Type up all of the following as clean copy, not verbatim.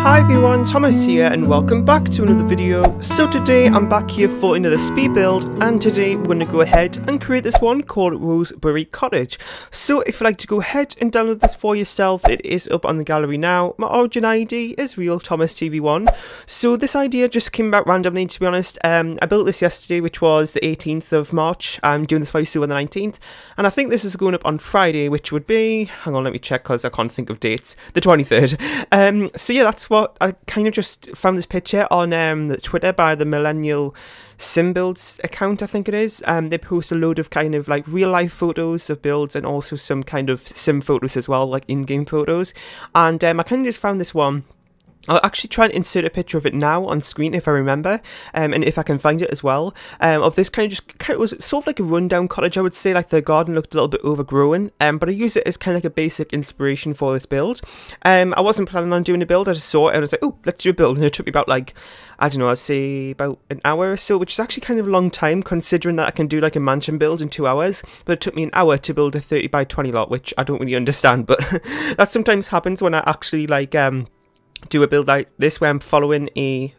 Hi everyone, Thomas here and welcome back to another video. So today I'm back here for another speed build, and today we're going to go ahead and create this one called Rosebury Cottage. So if you'd like to go ahead and download this for yourself, it is up on the gallery now. My origin ID is real Thomas TV1. So this idea just came back randomly, to be honest. I built this yesterday, which was the 18th of March. I'm doing this voice through on the 19th, and I think this is going up on Friday, which would be, hang on, let me check because I can't think of dates, the 23rd. So yeah, that's what I kind of just found this picture on Twitter by the Millennial Sim Builds account, I think it is. They post a load of kind of like real life photos of builds and also some kind of sim photos as well, like in-game photos. And I kind of just found this one. I'll actually try and insert a picture of it now on screen if I remember, and if I can find it as well, of this kind of was sort of like a rundown cottage. I would say, like the garden looked a little bit overgrown, but I use it as kind of like a basic inspiration for this build. I wasn't planning on doing a build, I just saw it and I was like, oh, let's do a build, and it took me about like, I don't know, I'd say about an hour or so, which is actually kind of a long time considering that I can do like a mansion build in 2 hours, but it took me an hour to build a 30 by 20 lot, which I don't really understand, but that sometimes happens when I actually like, do a build like this where I'm following a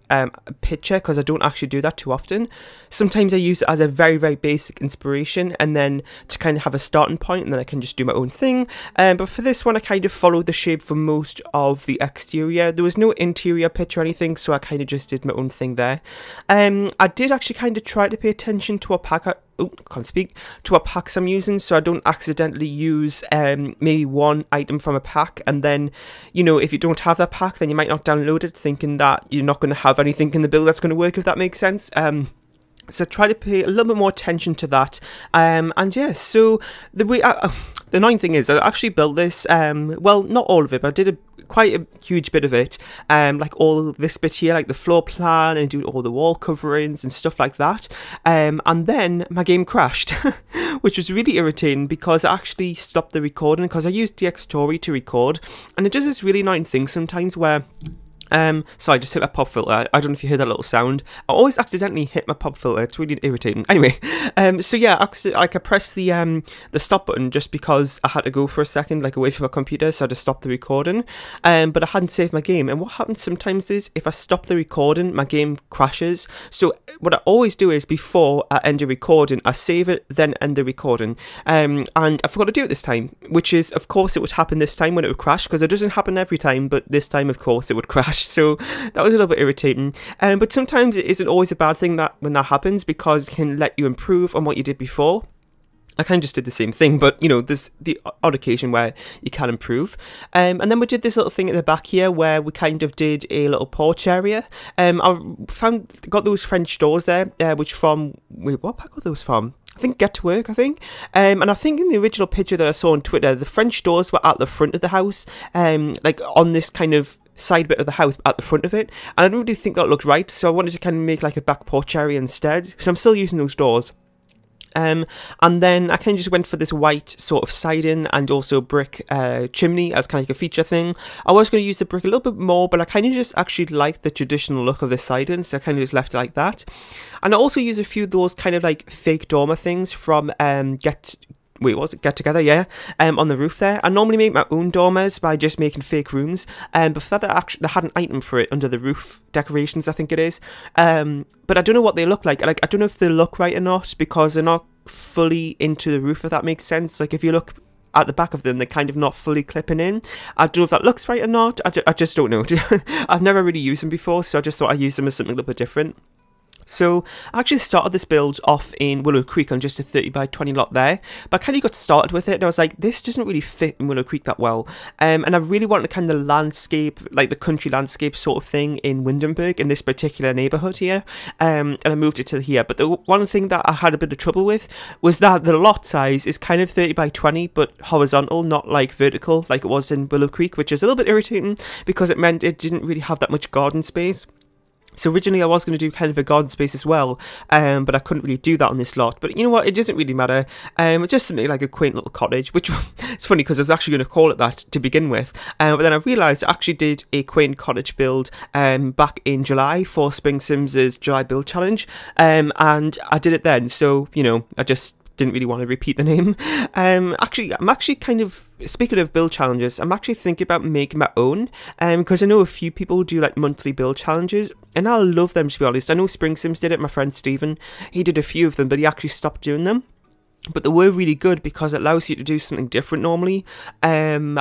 picture, because I don't actually do that too often. Sometimes I use it as a very, very basic inspiration and then to kind of have a starting point, and then I can just do my own thing. But for this one, I kind of followed the shape for most of the exterior. There was no interior picture or anything, so I kind of just did my own thing there. I did actually kind of try to pay attention to a pack. To a packs I'm using, so I don't accidentally use maybe one item from a pack, and then, you know, if you don't have that pack, then you might not download it thinking that you're not going to have anything in the build that's going to work, if that makes sense. So try to pay a little bit more attention to that. And yeah, so the way the annoying thing is I actually built this, well, not all of it, but I did quite a huge bit of it, like all this bit here, like the floor plan, and doing all the wall coverings and stuff like that, and then my game crashed, which was really irritating because I actually stopped the recording because I used Dxtory to record, and it does this really annoying thing sometimes where sorry, I just hit my pop filter. I don't know if you hear that little sound. I always accidentally hit my pop filter. It's really irritating. Anyway, so yeah, I pressed the stop button just because I had to go for a second, like away from my computer, so I just stopped the recording. But I hadn't saved my game, and what happens sometimes is if I stop the recording, my game crashes. So what I always do is before I end the recording, I save it, then end the recording. And I forgot to do it this time, which is, of course, it would happen this time when it would crash, because it doesn't happen every time, but this time, of course, it would crash. So that was a little bit irritating, but sometimes it isn't always a bad thing that when that happens, because it can let you improve on what you did before. I kind of just did the same thing, but you know, there's the odd occasion where you can improve. And then we did this little thing at the back here where we kind of did a little porch area. I got those French doors there, which from, wait, what pack were those from? I think Get to Work, I think. And I think in the original picture that I saw on Twitter, the French doors were at the front of the house, like on this kind of side bit of the house at the front of it, and I don't really think that looked right, so I wanted to kind of make like a back porch area instead, so I'm still using those doors. And then I kind of just went for this white sort of siding and also brick chimney as kind of like a feature thing. I was going to use the brick a little bit more, but I kind of just actually liked the traditional look of the siding, so I kind of just left it like that. And I also used a few of those kind of like fake dormer things from Get Together, yeah, on the roof there. I normally make my own dormers by just making fake rooms, but for that actually they had an item for it under the roof decorations, I think it is, but I don't know what they look like. I don't know if they look right or not, because they're not fully into the roof, if that makes sense. Like if you look at the back of them, they're kind of not fully clipping in. I don't know if that looks right or not. I just don't know. I've never really used them before, so I just thought I'd use them as something a little bit different. So I actually started this build off in Willow Creek on just a 30 by 20 lot there, but I kind of got started with it and I was like, this doesn't really fit in Willow Creek that well, and I really wanted kind of landscape, like the country landscape sort of thing in Windenburg, in this particular neighbourhood here, and I moved it to here. But the one thing that I had a bit of trouble with was that the lot size is kind of 30 by 20 but horizontal, not like vertical like it was in Willow Creek, which is a little bit irritating because it meant it didn't really have that much garden space. So originally I was going to do kind of a garden space as well, but I couldn't really do that on this lot. But you know what, it doesn't really matter. It's just something like a quaint little cottage, which it's funny because I was actually going to call it that to begin with. But then I realised I actually did a quaint cottage build back in July for Spring Sims' July Build Challenge, and I did it then. So, you know, I just didn't really want to repeat the name. Actually, I'm actually kind of, speaking of build challenges, I'm actually thinking about making my own, because I know a few people do like monthly build challenges, and I love them, to be honest. I know Spring Sims did it, my friend Steven, he did a few of them, but he actually stopped doing them. But they were really good because it allows you to do something different normally, and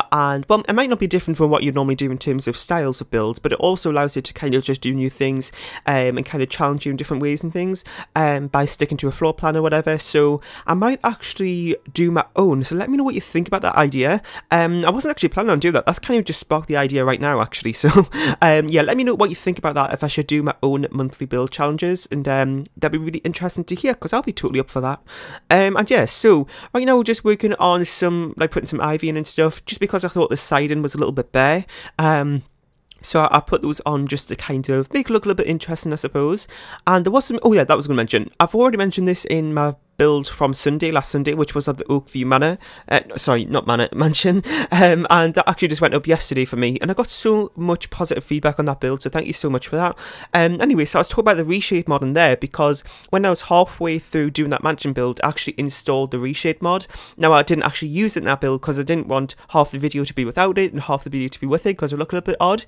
well, it might not be different from what you'd normally do in terms of styles of builds, but it also allows you to kind of just do new things, and kind of challenge you in different ways and things, by sticking to a floor plan or whatever. So I might actually do my own, so let me know what you think about that idea. I wasn't actually planning on doing that, that's kind of just sparked the idea right now actually, so yeah, let me know what you think about that, if I should do my own monthly build challenges, and that'd be really interesting to hear, because I'll be totally up for that. And yeah, so right now we're just working on some, like putting some ivy in and stuff, just because I thought the siding was a little bit bare. So I put those on just to kind of make it look a little bit interesting, I suppose. And there was some, oh yeah, that was going to mention, I've already mentioned this in my build from Sunday, last Sunday, which was at the Oakview Manor, sorry, not Manor, Mansion, and that actually just went up yesterday for me, and I got so much positive feedback on that build, so thank you so much for that. Anyway, so I was talking about the reshape mod in there, because when I was halfway through doing that mansion build, I actually installed the reshape mod. Now, I didn't actually use it in that build, because I didn't want half the video to be without it, and half the video to be with it, because it would look a little bit odd.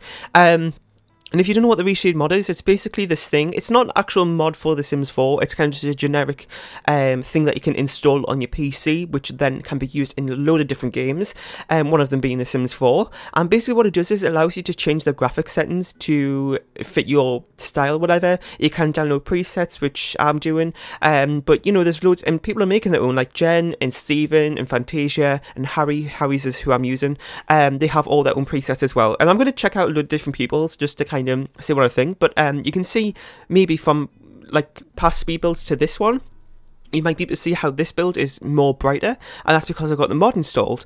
And if you don't know what the reshape mod is, it's basically this thing. It's not an actual mod for The Sims 4. It's kind of just a generic thing that you can install on your PC, which then can be used in a load of different games, one of them being The Sims 4. And basically what it does is it allows you to change the graphic settings to fit your style, whatever. You can download presets, which I'm doing, but you know, there's loads, and people are making their own, like Jen and Steven and Fantasia and Harry's is who I'm using. They have all their own presets as well. And I'm going to check out a load of different people's just to kind of say what I think, but you can see maybe from like past speed builds to this one, you might be able to see how this build is more brighter, and that's because I've got the mod installed.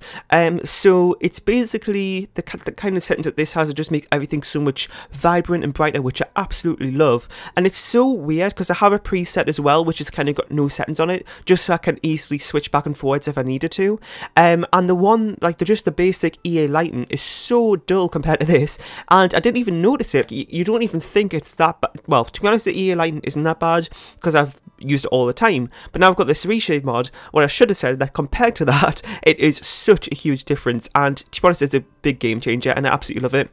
So it's basically the kind of settings that this has, it just makes everything so much vibrant and brighter, which I absolutely love. And it's so weird because I have a preset as well, which has kind of got no settings on it, just so I can easily switch back and forwards if I needed to. And the one, like just the basic EA lighting is so dull compared to this, and I didn't even notice it. You don't even think it's that bad. Well, to be honest, the EA lighting isn't that bad because I've used it all the time, but now I've got this reshape mod where I should have said that compared to that, it is such a huge difference, and to be honest, it's a big game changer, and I absolutely love it.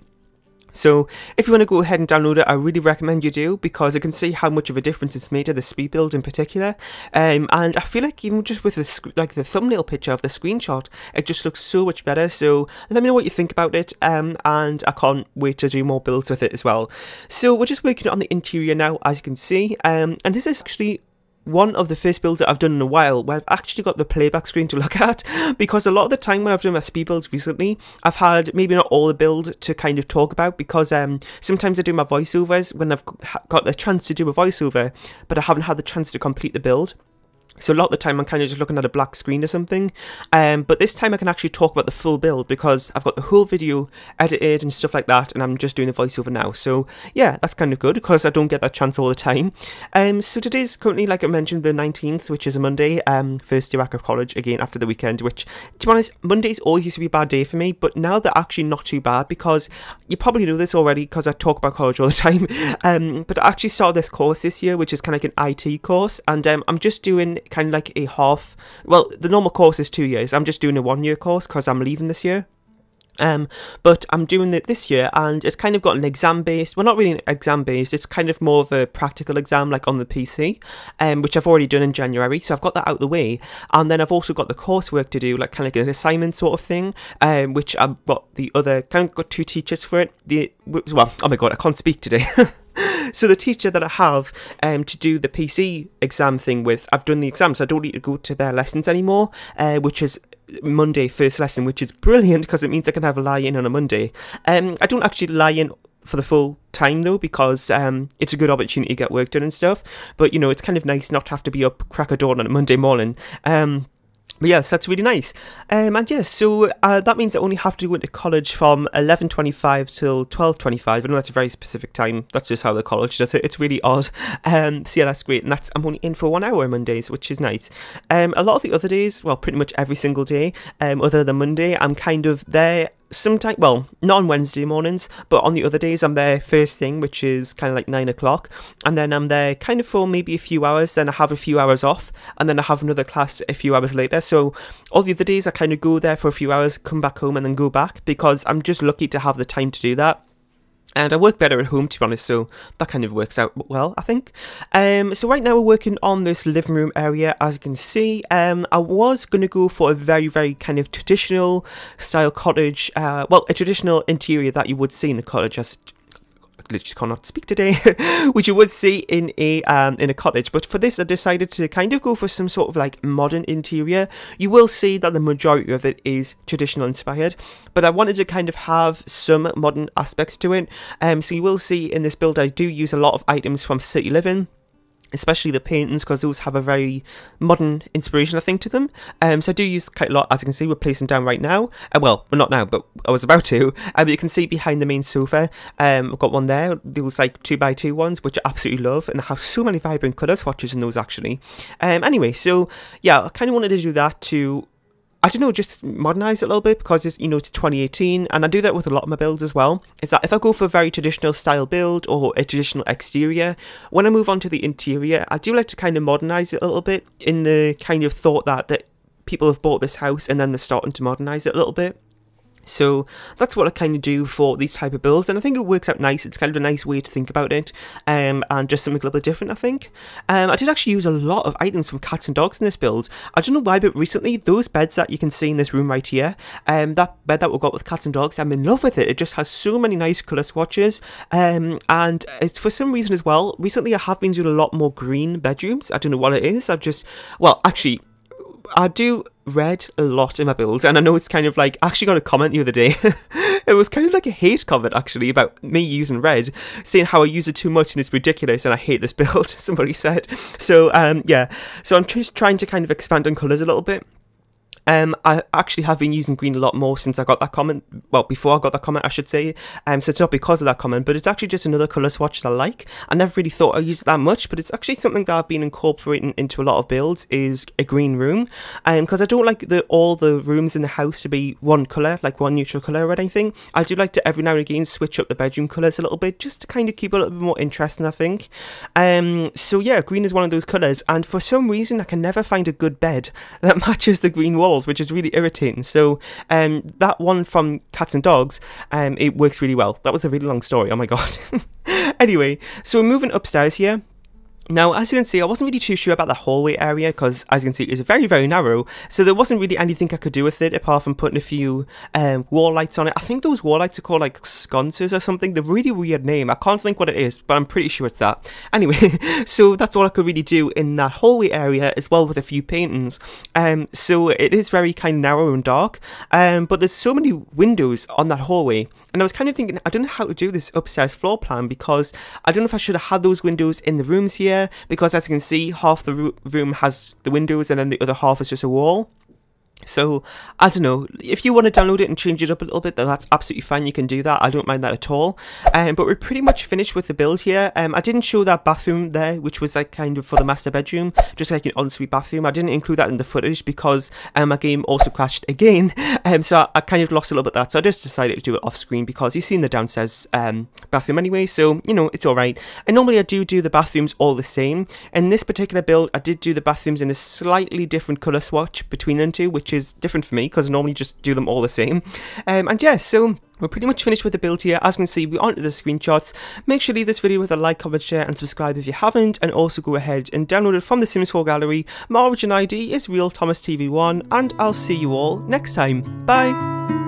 So if you want to go ahead and download it, I really recommend you do, because I can see how much of a difference it's made to the speed build in particular. And I feel like even just with the the thumbnail picture of the screenshot, it just looks so much better. So let me know what you think about it, and I can't wait to do more builds with it as well. So we're just working on the interior now, as you can see, and this is actually one of the first builds that I've done in a while where I've actually got the playback screen to look at, because a lot of the time when I've done my speed builds recently, I've had maybe not all the build to kind of talk about, because sometimes I do my voiceovers when I've got the chance to do a voiceover, but I haven't had the chance to complete the build. So a lot of the time I'm kind of just looking at a black screen or something, but this time I can actually talk about the full build because I've got the whole video edited and stuff like that, and I'm just doing the voiceover now. So yeah, that's kind of good because I don't get that chance all the time. So today's currently, like I mentioned, the 19th, which is a Monday, first day back of college again after the weekend, which, to be honest, Mondays always used to be a bad day for me, but now they're actually not too bad, because you probably know this already because I talk about college all the time, but I actually started this course this year, which is kind of like an IT course, and I'm just doing kind of like a half, well, the normal course is 2 years, I'm just doing a 1 year course because I'm leaving this year. But I'm doing it this year, and it's kind of got an exam based, well, not really an exam based, it's kind of more of a practical exam, like on the PC, which I've already done in January, so I've got that out of the way, and then I've also got the coursework to do, like kind of like an assignment sort of thing, which I've got the other, kind of got 2 teachers for it, well, oh my god, I can't speak today. So the teacher that I have to do the PC exam thing with, I've done the exam, so I don't need to go to their lessons anymore, which is Monday first lesson, which is brilliant because it means I can have a lie-in on a Monday. I don't actually lie in for the full time though, because it's a good opportunity to get work done and stuff, but you know, it's kind of nice not to have to be up crack of dawn on a Monday morning. But yes, that's really nice. And yes, so that means I only have to go into college from 11:25 till 12:25. I know that's a very specific time. That's just how the college does it. It's really odd. So yeah, that's great. And I'm only in for 1 hour on Mondays, which is nice. A lot of the other days, well, pretty much every single day, other than Monday, I'm kind of there sometime, well, not on Wednesday mornings, but on the other days I'm there first thing, which is kind of like 9 o'clock, and then I'm there kind of for maybe a few hours, then I have a few hours off, and then I have another class a few hours later. So all the other days I kind of go there for a few hours, come back home, and then go back, because I'm just lucky to have the time to do that. And I work better at home, to be honest, so that kind of works out well, I think. So right now we're working on this living room area, as you can see. I was going to go for a very, very kind of traditional style cottage, well, a traditional interior that you would see in a cottage, as I literally cannot speak today, which you would see in a cottage. But for this, I decided to kind of go for some sort of like modern interior. You will see that the majority of it is traditional inspired, but I wanted to kind of have some modern aspects to it. So you will see in this build I do use a lot of items from City Living, especially the paintings, because those have a very modern inspiration, I think, to them. So I do use quite a lot, as you can see. We're placing down right now. Well, not now, but I was about to. But you can see behind the main sofa, I've got one there. Those like 2x2 ones, which I absolutely love, and I have so many vibrant colour swatches in those, actually. Anyway, so yeah, I kind of wanted to do that to, I don't know, just modernise it a little bit, because it's, you know, it's 2018, and I do that with a lot of my builds as well. Is that if I go for a very traditional style build or a traditional exterior, when I move on to the interior, I do like to kind of modernise it a little bit, in the kind of thought that people have bought this house and then they're starting to modernise it a little bit. So that's what I kind of do for these type of builds, and I think it works out nice. It's kind of a nice way to think about it, and just something a little bit different, I think. I did actually use a lot of items from cats and dogs in this build. I don't know why, but recently those beds that you can see in this room right here, that bed that we got with cats and dogs, I'm in love with it. It just has so many nice colour swatches, and it's for some reason as well. Recently I have been doing a lot more green bedrooms. I don't know what it is. I've just, well, actually, I do red a lot in my builds, and I know it's kind of like, I actually got a comment the other day. It was kind of like a hate comment, actually, about me using red, saying how I use it too much and it's ridiculous and I hate this build, somebody said. So yeah, so I'm just trying to kind of expand on colours a little bit. I actually have been using green a lot more since I got that comment, well, before I got that comment, I should say. So it's not because of that comment, but it's actually just another colour swatch that I like. I never really thought I'd use it that much, but it's actually something that I've been incorporating into a lot of builds, is a green room. Because I don't like all the rooms in the house to be one colour, like one neutral colour or anything. I do like to every now and again switch up the bedroom colours a little bit, just to kind of keep it a little bit more interesting, I think. So yeah, green is one of those colours, and for some reason I can never find a good bed that matches the green wall, which is really irritating. So that one from cats and dogs, it works really well. That was a really long story, oh my god. Anyway, so we're moving upstairs here. Now, as you can see, I wasn't really too sure about the hallway area, because, as you can see, it's very, very narrow, so there wasn't really anything I could do with it, apart from putting a few wall lights on it. I think those wall lights are called, like, sconces or something. They're a really weird name. I can't think what it is, but I'm pretty sure it's that. Anyway, so that's all I could really do in that hallway area, as well, with a few paintings. So it is very kind of narrow and dark, but there's so many windows on that hallway, and I was kind of thinking, I don't know how to do this upstairs floor plan, because I don't know if I should have had those windows in the rooms here, because as you can see, half the room has the windows and then the other half is just a wall. So, I don't know, if you want to download it and change it up a little bit, then that's absolutely fine, you can do that, I don't mind that at all. But we're pretty much finished with the build here. I didn't show that bathroom there, which was like kind of for the master bedroom, just like an ensuite bathroom. I didn't include that in the footage because my game also crashed again, so I kind of lost a little bit of that, so I just decided to do it off screen, because you've seen the downstairs bathroom anyway, so, you know, it's alright. And normally I do the bathrooms all the same. In this particular build, I did do the bathrooms in a slightly different colour swatch between them two, which is different for me, because I normally just do them all the same. And yeah, so we're pretty much finished with the build here. As you can see, we're onto the screenshots. Make sure to leave this video with a like, comment, share, and subscribe if you haven't, and also go ahead and download it from the Sims 4 gallery. My origin ID is RealThomasTV1, and I'll see you all next time. Bye!